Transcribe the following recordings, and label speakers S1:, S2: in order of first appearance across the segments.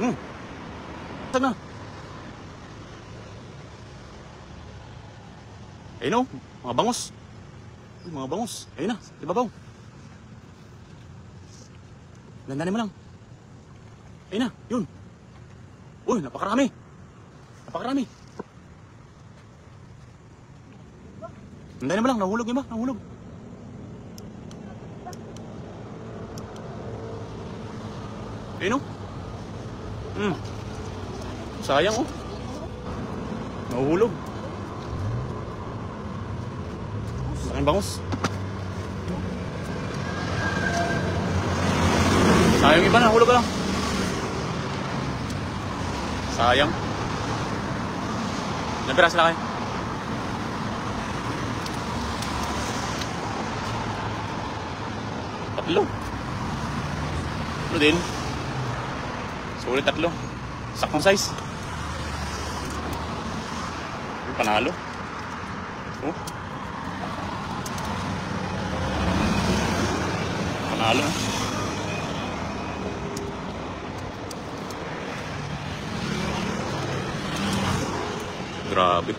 S1: Hmm. Saan na? Ayun o, mga bangus. Mga bangus. Ayun na, ibabaw. Landanin mo lang. Ayun na, yun. Uy, napakarami. Napakarami. Landanin mo lang, nahulog yun ba? Nahulog. Ayun o. Sayang o. Nahuhulog. Laking bangus. Sayang iba, nahulog ka lang. Sayang. Ilang piraso na kayo? Tatlo. Ano din? Sulit tatlo. Sakong size. Panalo. Oh. Panalo. Grabe.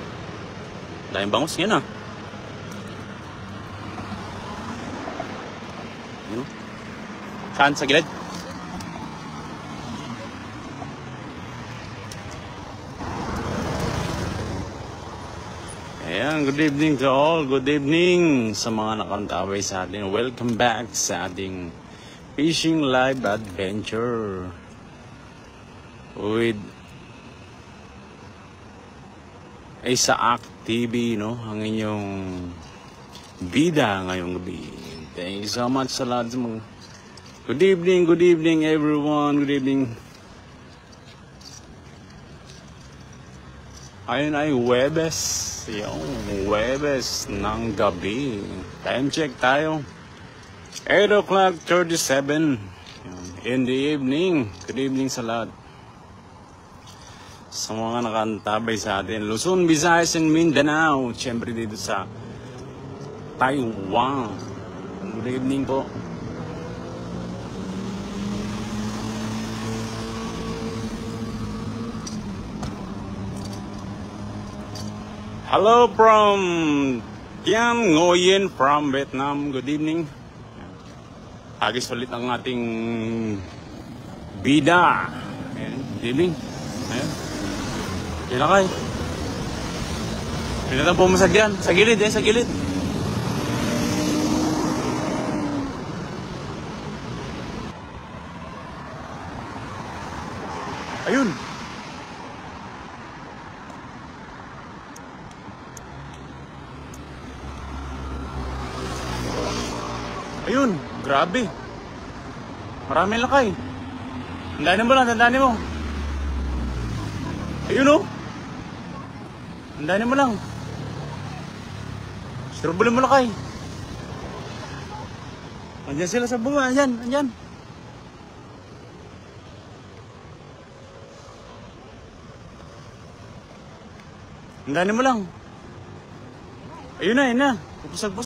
S1: Daming bangus yan ah. Saan? Sa gilid? Ayan, good evening to all. Good evening sa mga nakantabay sa atin. Welcome back sa ating fishing live adventure with Isaac TV, no? Ang inyong bida ngayong gabi. Thank you so much sa lahat sa mga... Good evening everyone. Good evening. Ayun ay Webes. Yung Webes ng gabi. Time check tayo. 8 o'clock 37 in the evening. Good evening sa lahat. Sa mga nakantabay sa atin. Luzon, Visayas, and Mindanao. Siyempre dito sa Taiwan. Good evening po. Hello from Tian Nguyen from Vietnam. Good evening. Agis ulit ang ating bida. Ayan. Good evening. Ayan. Ilakay. Pinatang pumasag yan. Sa gilid sa gilid. Ayun. Ayun, grabe. Maraming lakay. Tandaanin mo lang, tandaanin mo. Ayun o. Tandaanin mo lang. Strobulin mo lakay. Andyan sila sa bunga, andyan, andyan. Tandaanin mo lang. Ayun na, ayun na. Pupusag-pusag.